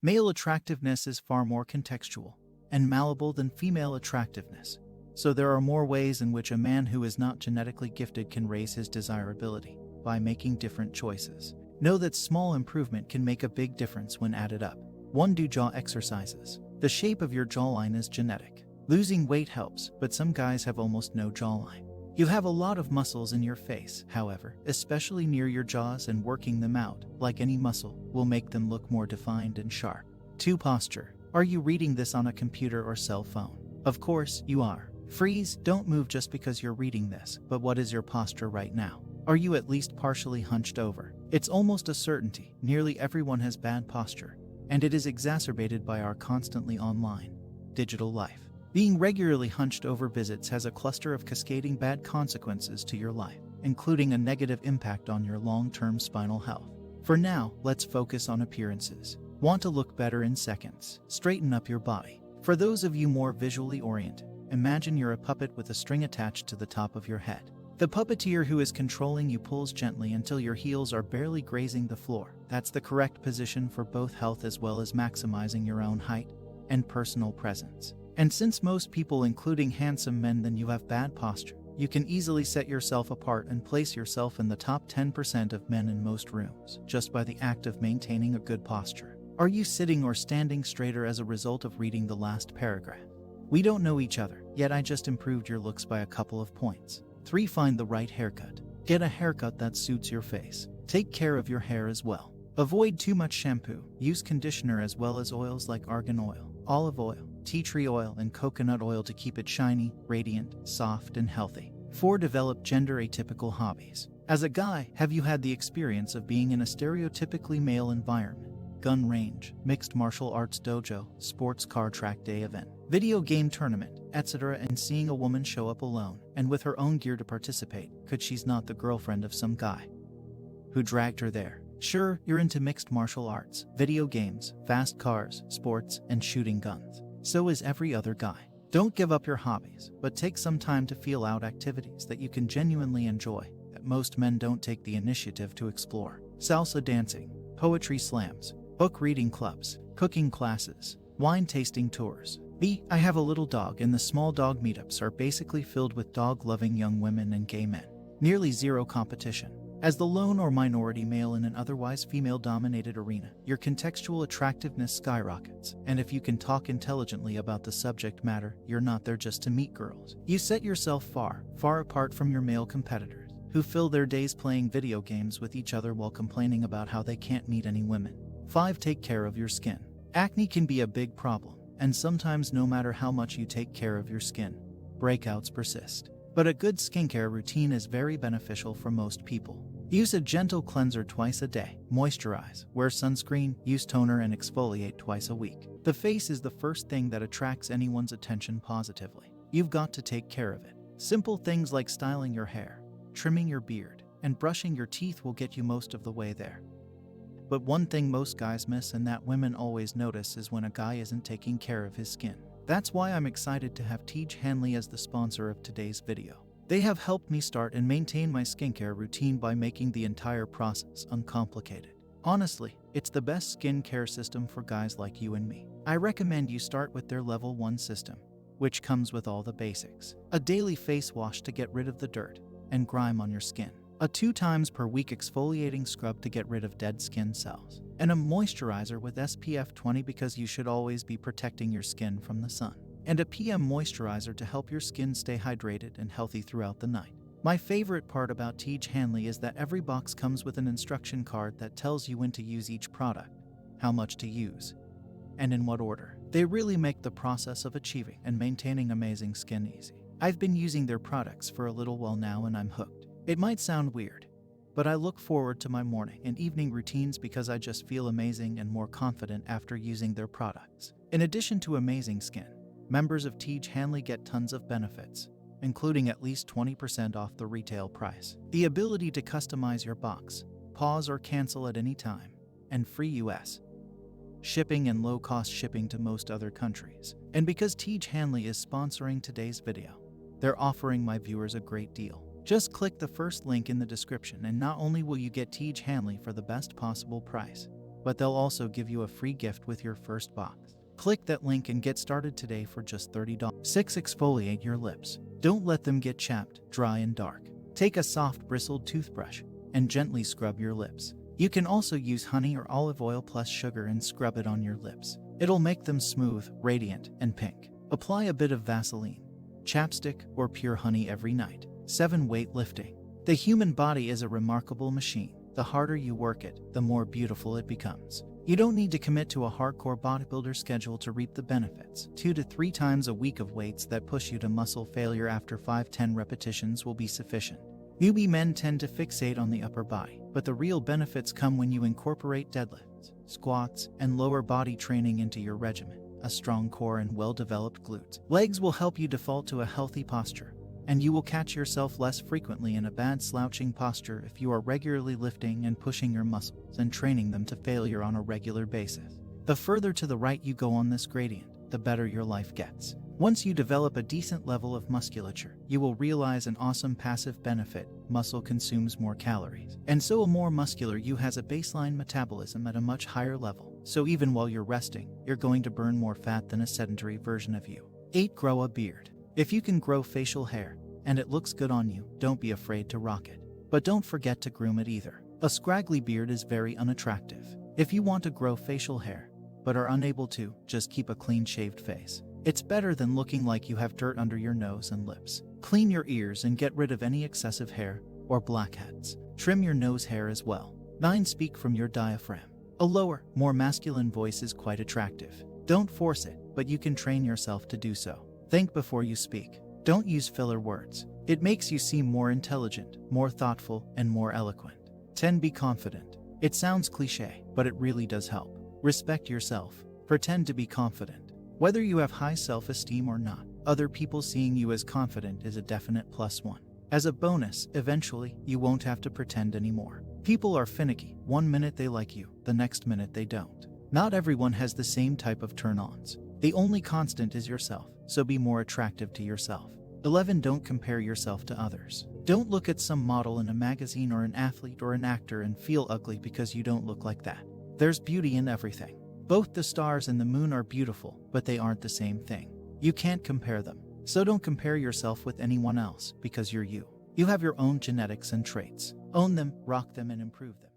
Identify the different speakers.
Speaker 1: Male attractiveness is far more contextual and malleable than female attractiveness, so there are more ways in which a man who is not genetically gifted can raise his desirability by making different choices. Know that small improvement can make a big difference when added up. 1. Do jaw exercises. The shape of your jawline is genetic. Losing weight helps, but some guys have almost no jawline. You have a lot of muscles in your face, however, especially near your jaws, and working them out, like any muscle, will make them look more defined and sharp. 2. Posture. Are you reading this on a computer or cell phone? Of course, you are. Freeze, don't move just because you're reading this, but what is your posture right now? Are you at least partially hunched over? It's almost a certainty, nearly everyone has bad posture, and it is exacerbated by our constantly online, digital life. Being regularly hunched over visits has a cluster of cascading bad consequences to your life, including a negative impact on your long-term spinal health. For now, let's focus on appearances. Want to look better in seconds? Straighten up your body. For those of you more visually oriented, imagine you're a puppet with a string attached to the top of your head. The puppeteer who is controlling you pulls gently until your heels are barely grazing the floor. That's the correct position for both health as well as maximizing your own height and personal presence. And since most people, including handsome men, than you have bad posture, you can easily set yourself apart and place yourself in the top 10% of men in most rooms, just by the act of maintaining a good posture. Are you sitting or standing straighter as a result of reading the last paragraph? We don't know each other, yet I just improved your looks by a couple of points. 3. Find the right haircut. Get a haircut that suits your face. Take care of your hair as well. Avoid too much shampoo. Use conditioner as well as oils like argan oil, olive oil, tea tree oil, and coconut oil to keep it shiny, radiant, soft, and healthy. 4. Develop gender-atypical hobbies. As a guy, have you had the experience of being in a stereotypically male environment? Gun range, mixed martial arts dojo, sports car track day event, video game tournament, etc., and seeing a woman show up alone and with her own gear to participate, could she's not the girlfriend of some guy who dragged her there? Sure, you're into mixed martial arts, video games, fast cars, sports, and shooting guns. So is every other guy. Don't give up your hobbies, but take some time to feel out activities that you can genuinely enjoy, that most men don't take the initiative to explore. Salsa dancing, poetry slams, book reading clubs, cooking classes, wine tasting tours. B. I have a little dog, and the small dog meetups are basically filled with dog-loving young women and gay men. Nearly zero competition. As the lone or minority male in an otherwise female-dominated arena, your contextual attractiveness skyrockets, and if you can talk intelligently about the subject matter, you're not there just to meet girls. You set yourself far, far apart from your male competitors, who fill their days playing video games with each other while complaining about how they can't meet any women. 5. Take care of your skin. Acne can be a big problem, and sometimes no matter how much you take care of your skin, breakouts persist. But a good skincare routine is very beneficial for most people. Use a gentle cleanser twice a day, moisturize, wear sunscreen, use toner, and exfoliate twice a week. The face is the first thing that attracts anyone's attention positively. You've got to take care of it. Simple things like styling your hair, trimming your beard, and brushing your teeth will get you most of the way there. But one thing most guys miss and that women always notice is when a guy isn't taking care of his skin. That's why I'm excited to have Tej Hanley as the sponsor of today's video. They have helped me start and maintain my skincare routine by making the entire process uncomplicated. Honestly, it's the best skincare system for guys like you and me. I recommend you start with their Level 1 system, which comes with all the basics. A daily face wash to get rid of the dirt and grime on your skin. A 2 times per week exfoliating scrub to get rid of dead skin cells. And a moisturizer with SPF 20 because you should always be protecting your skin from the sun. And a PM moisturizer to help your skin stay hydrated and healthy throughout the night. My favorite part about Tej Hanley is that every box comes with an instruction card that tells you when to use each product, how much to use, and in what order. They really make the process of achieving and maintaining amazing skin easy. I've been using their products for a little while now and I'm hooked. It might sound weird, but I look forward to my morning and evening routines because I just feel amazing and more confident after using their products. In addition to amazing skin, members of Tej Hanley get tons of benefits, including at least 20% off the retail price, the ability to customize your box, pause or cancel at any time, and free US shipping and low-cost shipping to most other countries. And because Tej Hanley is sponsoring today's video, they're offering my viewers a great deal. Just click the first link in the description and not only will you get Tej Hanley for the best possible price, but they'll also give you a free gift with your first box. Click that link and get started today for just $30. 6. Exfoliate your lips. Don't let them get chapped, dry, and dark. Take a soft bristled toothbrush and gently scrub your lips. You can also use honey or olive oil plus sugar and scrub it on your lips. It'll make them smooth, radiant, and pink. Apply a bit of Vaseline, chapstick, or pure honey every night. 7. Weightlifting. The human body is a remarkable machine. The harder you work it, the more beautiful it becomes. You don't need to commit to a hardcore bodybuilder schedule to reap the benefits. 2 to 3 times a week of weights that push you to muscle failure after 5-10 repetitions will be sufficient. Newbie men tend to fixate on the upper body, but the real benefits come when you incorporate deadlifts, squats, and lower body training into your regimen. A strong core and well-developed glutes. Legs will help you default to a healthy posture, and you will catch yourself less frequently in a bad slouching posture if you are regularly lifting and pushing your muscles and training them to failure on a regular basis. The further to the right you go on this gradient, the better your life gets. Once you develop a decent level of musculature, you will realize an awesome passive benefit. Muscle consumes more calories, and so a more muscular you has a baseline metabolism at a much higher level. So even while you're resting, you're going to burn more fat than a sedentary version of you. 8. Grow a beard. If you can grow facial hair, and it looks good on you, don't be afraid to rock it. But don't forget to groom it either. A scraggly beard is very unattractive. If you want to grow facial hair, but are unable to, just keep a clean-shaved face. It's better than looking like you have dirt under your nose and lips. Clean your ears and get rid of any excessive hair or blackheads. Trim your nose hair as well. 9. Speak from your diaphragm. A lower, more masculine voice is quite attractive. Don't force it, but you can train yourself to do so. Think before you speak. Don't use filler words. It makes you seem more intelligent, more thoughtful, and more eloquent. 10. Be confident. It sounds cliche, but it really does help. Respect yourself. Pretend to be confident. Whether you have high self-esteem or not, other people seeing you as confident is a definite +1. As a bonus, eventually, you won't have to pretend anymore. People are finicky. One minute they like you, the next minute they don't. Not everyone has the same type of turn-ons. The only constant is yourself, so be more attractive to yourself. 11. Don't compare yourself to others. Don't look at some model in a magazine or an athlete or an actor and feel ugly because you don't look like that. There's beauty in everything. Both the stars and the moon are beautiful, but they aren't the same thing. You can't compare them. So don't compare yourself with anyone else, because you're you. You have your own genetics and traits. Own them, rock them, and improve them.